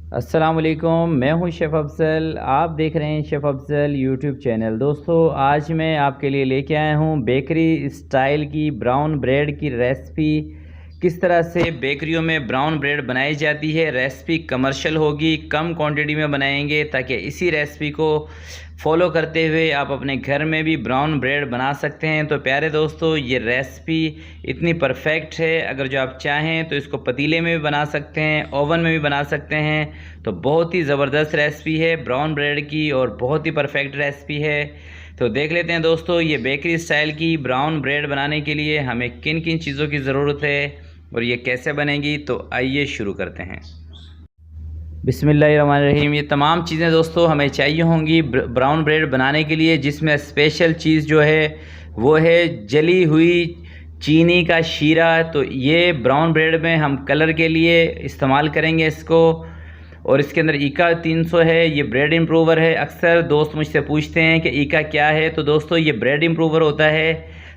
अस्सलाम वालेकुम, मैं हूं शेफ़ अफ़ज़ल। आप देख रहे हैं शेफ़ अफ़ज़ल यूट्यूब चैनल। दोस्तों, आज मैं आपके लिए लेके आया हूं बेकरी स्टाइल की ब्राउन ब्रेड की रेसिपी। किस तरह से बेकरियों में ब्राउन ब्रेड बनाई जाती है। रेसिपी कमर्शियल होगी, कम क्वांटिटी में बनाएंगे ताकि इसी रेसिपी को फॉलो करते हुए आप अपने घर में भी ब्राउन ब्रेड बना सकते हैं। तो प्यारे दोस्तों, ये रेसिपी इतनी परफेक्ट है, अगर जो आप चाहें तो इसको पतीले में भी बना सकते हैं, ओवन में भी बना सकते हैं। तो बहुत ही ज़बरदस्त रेसिपी है ब्राउन ब्रेड की और बहुत ही परफेक्ट रेसिपी है। तो देख लेते हैं दोस्तों, ये बेकरी स्टाइल की ब्राउन ब्रेड बनाने के लिए हमें किन किन चीज़ों की ज़रूरत है और ये कैसे बनेगी। तो आइए शुरू करते हैं। बिस्मिल्लाहिर्रहमानिर्रहीम। ये तमाम चीज़ें दोस्तों हमें चाहिए होंगी ब्राउन ब्रेड बनाने के लिए, जिसमें स्पेशल चीज़ जो है वो है जली हुई चीनी का शीरा। तो ये ब्राउन ब्रेड में हम कलर के लिए इस्तेमाल करेंगे इसको। और इसके अंदर ईका 300 है, ये ब्रेड इम्प्रूवर है। अक्सर दोस्त मुझसे पूछते हैं कि ईका क्या है। तो दोस्तों, ये ब्रेड इम्प्रूवर होता है।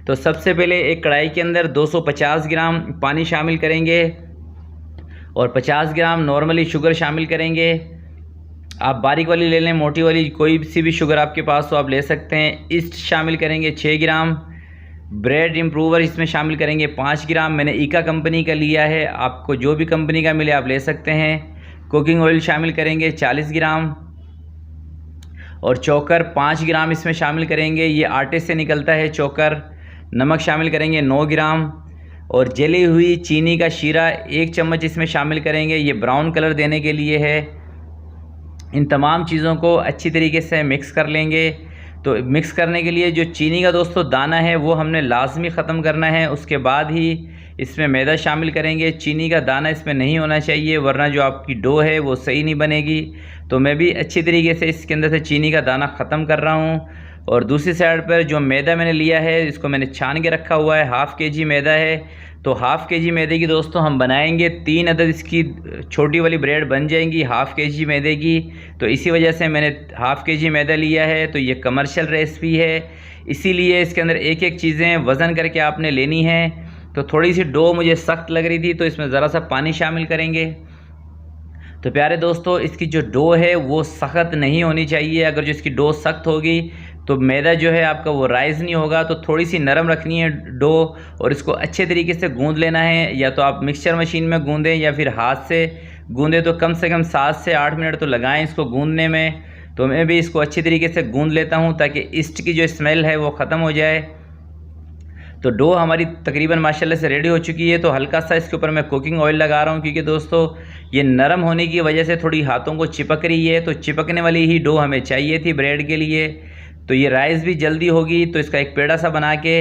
तो सबसे पहले एक कढ़ाई के अंदर 250 ग्राम पानी शामिल करेंगे और 50 ग्राम नॉर्मली शुगर शामिल करेंगे। आप बारीक वाली ले लें, मोटी वाली, कोई सी भी शुगर आपके पास हो आप ले सकते हैं। ईस्ट शामिल करेंगे 6 ग्राम। ब्रेड इम्प्रूवर इसमें शामिल करेंगे 5 ग्राम। मैंने ईका कंपनी का लिया है, आपको जो भी कंपनी का मिले आप ले सकते हैं। कुकिंग ऑयल शामिल करेंगे 40 ग्राम और चोकर 5 ग्राम इसमें शामिल करेंगे, ये आटे से निकलता है चोकर। नमक शामिल करेंगे 9 ग्राम और जली हुई चीनी का शीरा 1 चम्मच इसमें शामिल करेंगे, ये ब्राउन कलर देने के लिए है। इन तमाम चीज़ों को अच्छी तरीके से मिक्स कर लेंगे। तो मिक्स करने के लिए जो चीनी का दोस्तों दाना है वो हमने लाजमी ख़त्म करना है, उसके बाद ही इसमें मैदा शामिल करेंगे। चीनी का दाना इसमें नहीं होना चाहिए, वरना जो आपकी डो है वो सही नहीं बनेगी। तो मैं भी अच्छी तरीके से इसके अंदर से चीनी का दाना ख़त्म कर रहा हूँ। और दूसरी साइड पर जो मैदा मैंने लिया है इसको मैंने छान के रखा हुआ है, हाफ़ kg मैदा है। तो हाफ़ kg मैदे की दोस्तों हम बनाएंगे 3 अदद, इसकी छोटी वाली ब्रेड बन जाएंगी हाफ़ kg मैदे की। तो इसी वजह से मैंने हाफ़ kg मैदा लिया है। तो ये कमर्शियल रेसिपी है, इसीलिए इसके अंदर एक एक चीज़ें वज़न करके आपने लेनी है। तो थोड़ी सी डो मुझे सख्त लग रही थी तो इसमें ज़रा सा पानी शामिल करेंगे। तो प्यारे दोस्तों, इसकी जो डो है वो सख्त नहीं होनी चाहिए। अगर जो इसकी डो सख्त होगी तो मैदा जो है आपका वो राइज़ नहीं होगा। तो थोड़ी सी नरम रखनी है डो और इसको अच्छे तरीके से गूंद लेना है। या तो आप मिक्सचर मशीन में गूंदें या फिर हाथ से गूंदें। तो कम से कम 7 से 8 मिनट तो लगाएं इसको गूंदने में। तो मैं भी इसको अच्छी तरीके से गूंद लेता हूँ ताकि ईस्ट की जो स्मेल है वो ख़त्म हो जाए। तो डो हमारी तकरीबन माशाल्लाह से रेडी हो चुकी है। तो हल्का सा इसके ऊपर मैं कुकिंग ऑयल लगा रहा हूँ, क्योंकि दोस्तों ये नरम होने की वजह से थोड़ी हाथों को चिपक रही है। तो चिपकने वाली ही डो हमें चाहिए थी ब्रेड के लिए। तो ये राइस भी जल्दी होगी। तो इसका एक पेड़ा सा बना के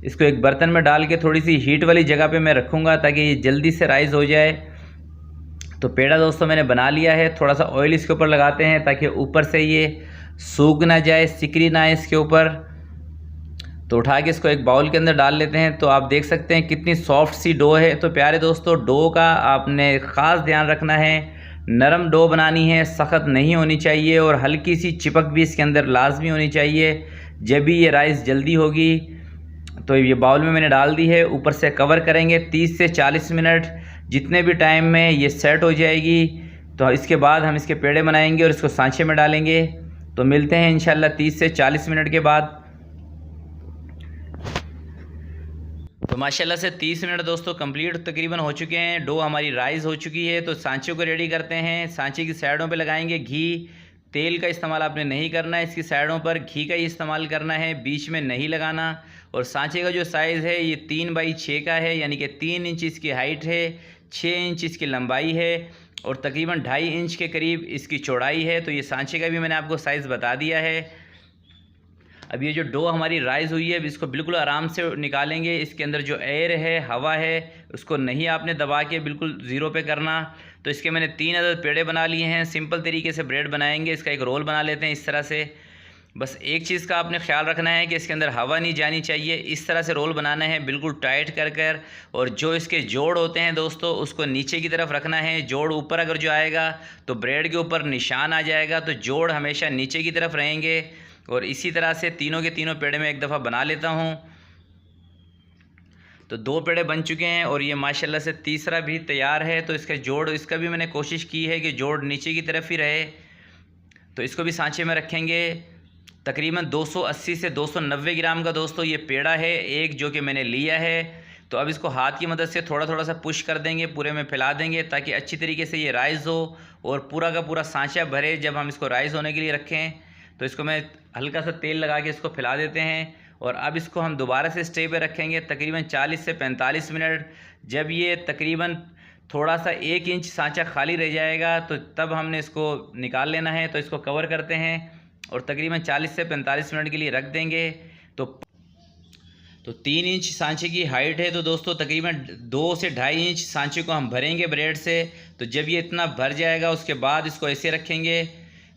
इसको एक बर्तन में डाल के थोड़ी सी हीट वाली जगह पे मैं रखूँगा ताकि ये जल्दी से राइस हो जाए। तो पेड़ा दोस्तों मैंने बना लिया है। थोड़ा सा ऑयल इसके ऊपर लगाते हैं ताकि ऊपर से ये सूख ना जाए, सिकरी ना आए इसके ऊपर। तो उठा के इसको एक बाउल के अंदर डाल लेते हैं। तो आप देख सकते हैं कितनी सॉफ्ट सी डो है। तो प्यारे दोस्तों, डो का आपने ख़ास ध्यान रखना है, नरम डो बनानी है, सख्त नहीं होनी चाहिए और हल्की सी चिपक भी इसके अंदर लाजमी होनी चाहिए, जब भी ये राइस जल्दी होगी। तो ये बाउल में मैंने डाल दी है। ऊपर से कवर करेंगे 30 से 40 मिनट, जितने भी टाइम में ये सेट हो जाएगी। तो इसके बाद हम इसके पेड़े बनाएंगे और इसको सांचे में डालेंगे। तो मिलते हैं इंशाल्लाह 30 से 40 मिनट के बाद। तो माशाल्लाह से 30 मिनट दोस्तों कंप्लीट तकरीबन हो चुके हैं। डो हमारी राइस हो चुकी है। तो सांचे को रेडी करते हैं। सांचे की साइडों पे लगाएंगे घी। तेल का इस्तेमाल आपने नहीं करना है, इसकी साइडों पर घी का ही इस्तेमाल करना है, बीच में नहीं लगाना। और सांचे का जो साइज़ है ये 3 बाई 6 का है, यानी कि 3 इंच इसकी हाइट है, 6 इंच इसकी लंबाई है और तकरीबन 2.5 इंच के करीब इसकी चौड़ाई है। तो ये सांचे का भी मैंने आपको साइज़ बता दिया है। अब ये जो डो हमारी राइज़ हुई है, अब इसको बिल्कुल आराम से निकालेंगे। इसके अंदर जो एयर है, हवा है, उसको नहीं आपने दबा के बिल्कुल ज़ीरो पे करना। तो इसके मैंने 3 अदद पेड़े बना लिए हैं। सिंपल तरीके से ब्रेड बनाएंगे। इसका एक रोल बना लेते हैं इस तरह से। बस एक चीज़ का आपने ख्याल रखना है कि इसके अंदर हवा नहीं जानी चाहिए। इस तरह से रोल बनाना है, बिल्कुल टाइट कर कर। और जो इसके जोड़ होते हैं दोस्तों, उसको नीचे की तरफ रखना है। जोड़ ऊपर अगर जो आएगा तो ब्रेड के ऊपर निशान आ जाएगा। तो जोड़ हमेशा नीचे की तरफ रहेंगे। और इसी तरह से तीनों के तीनों पेड़े में एक दफ़ा बना लेता हूँ। तो 2 पेड़े बन चुके हैं और ये माशाल्लाह से तीसरा भी तैयार है। तो इसका भी मैंने कोशिश की है कि जोड़ नीचे की तरफ ही रहे। तो इसको भी सांचे में रखेंगे। तकरीबन 280 से 290 ग्राम का दोस्तों ये पेड़ा है एक, जो कि मैंने लिया है। तो अब इसको हाथ की मदद से थोड़ा थोड़ा सा पुश कर देंगे, पूरे में फैला देंगे ताकि अच्छी तरीके से ये राइज़ हो और पूरा का पूरा सांचा भरे। जब हम इसको राइज़ होने के लिए रखें तो इसको मैं हल्का सा तेल लगा के इसको फैला देते हैं। और अब इसको हम दोबारा से स्टे पे रखेंगे तकरीबन 40 से 45 मिनट। जब ये तकरीबन थोड़ा सा 1 इंच सांचा खाली रह जाएगा तो तब हमने इसको निकाल लेना है। तो इसको कवर करते हैं और तकरीबन 40 से 45 मिनट के लिए रख देंगे। तो 3 इंच सांचे की हाइट है। तो दोस्तों तकरीबन 2 से 2.5 इंच सांचे को हम भरेंगे ब्रेड से। तो जब ये इतना भर जाएगा उसके बाद इसको ऐसे रखेंगे।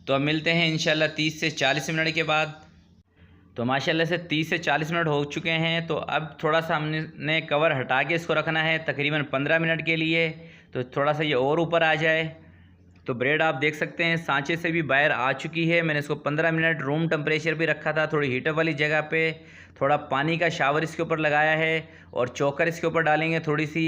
तो अब मिलते हैं इंशाल्लाह 30 से 40 मिनट के बाद। तो माशाल्लाह से 30 से 40 मिनट हो चुके हैं। तो अब थोड़ा सा हमने कवर हटा के इसको रखना है तकरीबन 15 मिनट के लिए। तो थोड़ा सा ये और ऊपर आ जाए। तो ब्रेड आप देख सकते हैं सांचे से भी बाहर आ चुकी है। मैंने इसको 15 मिनट रूम टेम्परेचर भी रखा था, थोड़ी हीटर वाली जगह पे। थोड़ा पानी का शावर इसके ऊपर लगाया है और चोकर इसके ऊपर डालेंगे थोड़ी सी।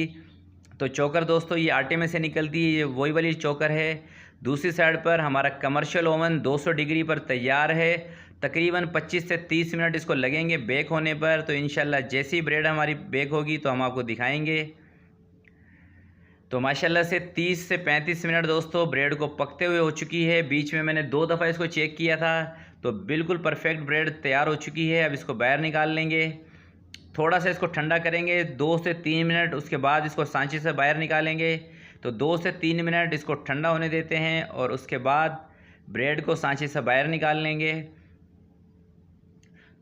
तो चोकर दोस्तों ये आटे में से निकलती है, ये वही वाली चोकर है। दूसरी साइड पर हमारा कमर्शियल ओवन 200 डिग्री पर तैयार है। तकरीबन 25 से 30 मिनट इसको लगेंगे बेक होने पर। तो इंशाल्लाह जैसी ब्रेड हमारी बेक होगी तो हम आपको दिखाएंगे। तो माशाल्लाह से 30 से 35 मिनट दोस्तों ब्रेड को पकते हुए हो चुकी है। बीच में मैंने 2 दफ़ा इसको चेक किया था। तो बिल्कुल परफेक्ट ब्रेड तैयार हो चुकी है। अब इसको बाहर निकाल लेंगे, थोड़ा सा इसको ठंडा करेंगे 2 से 3 मिनट। उसके बाद इसको सांचे से बाहर निकालेंगे। तो 2 से 3 मिनट इसको ठंडा होने देते हैं और उसके बाद ब्रेड को सांचे से बाहर निकाल लेंगे।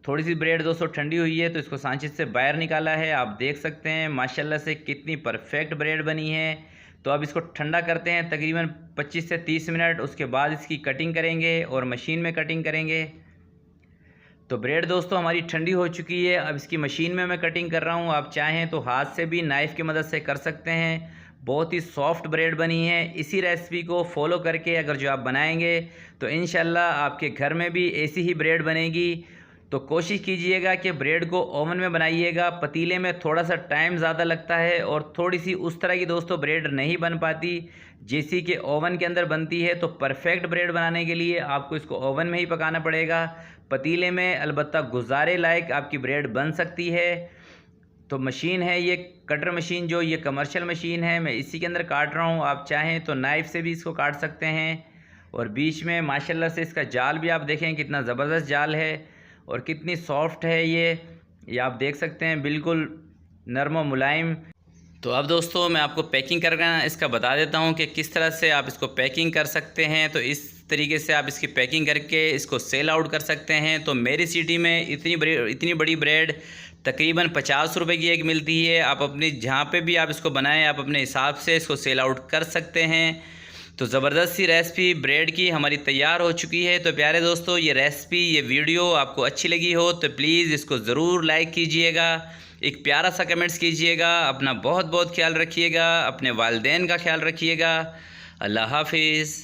थोड़ी सी ब्रेड दोस्तों ठंडी हुई है तो इसको सांचे से बाहर निकाला है। आप देख सकते हैं माशाल्लाह से कितनी परफेक्ट ब्रेड बनी है। तो अब इसको ठंडा करते हैं तकरीबन 25 से 30 मिनट। उसके बाद इसकी कटिंग करेंगे और मशीन में कटिंग करेंगे। तो ब्रेड दोस्तों हमारी ठंडी हो चुकी है। अब इसकी मशीन में मैं कटिंग कर रहा हूँ। आप चाहें तो हाथ से भी नाइफ़ की मदद से कर सकते हैं। बहुत ही सॉफ्ट ब्रेड बनी है। इसी रेसिपी को फॉलो करके अगर जो आप बनाएंगे तो इंशाल्लाह आपके घर में भी ऐसी ही ब्रेड बनेगी। तो कोशिश कीजिएगा कि ब्रेड को ओवन में बनाइएगा। पतीले में थोड़ा सा टाइम ज़्यादा लगता है और थोड़ी सी उस तरह की दोस्तों ब्रेड नहीं बन पाती जैसी कि ओवन के अंदर बनती है। तो परफेक्ट ब्रेड बनाने के लिए आपको इसको ओवन में ही पकाना पड़ेगा। पतीले में अलबत्ता गुजारे लायक आपकी ब्रेड बन सकती है। तो मशीन है ये कटर मशीन, जो ये कमर्शियल मशीन है, मैं इसी के अंदर काट रहा हूँ। आप चाहें तो नाइफ़ से भी इसको काट सकते हैं। और बीच में माशाल्लाह से इसका जाल भी आप देखें कितना ज़बरदस्त जाल है और कितनी सॉफ्ट है ये आप देख सकते हैं, बिल्कुल नरम और मुलायम। तो अब दोस्तों मैं आपको पैकिंग करना इसका बता देता हूँ कि किस तरह से आप इसको पैकिंग कर सकते हैं। तो इस तरीके से आप इसकी पैकिंग करके इसको सेल आउट कर सकते हैं। तो मेरी सिटी में इतनी बड़ी ब्रेड तकरीबन 50 रुपये की एक मिलती है। आप अपनी जहाँ पे भी आप इसको बनाएं आप अपने हिसाब से इसको सेल आउट कर सकते हैं। तो ज़बरदस्त सी रेसिपी ब्रेड की हमारी तैयार हो चुकी है। तो प्यारे दोस्तों ये रेसिपी ये वीडियो आपको अच्छी लगी हो तो प्लीज़ इसको ज़रूर लाइक कीजिएगा, एक प्यारा सा कमेंट्स कीजिएगा। अपना बहुत बहुत ख्याल रखिएगा, अपने वालिदैन का ख्याल रखिएगा। अल्लाह हाफिज़।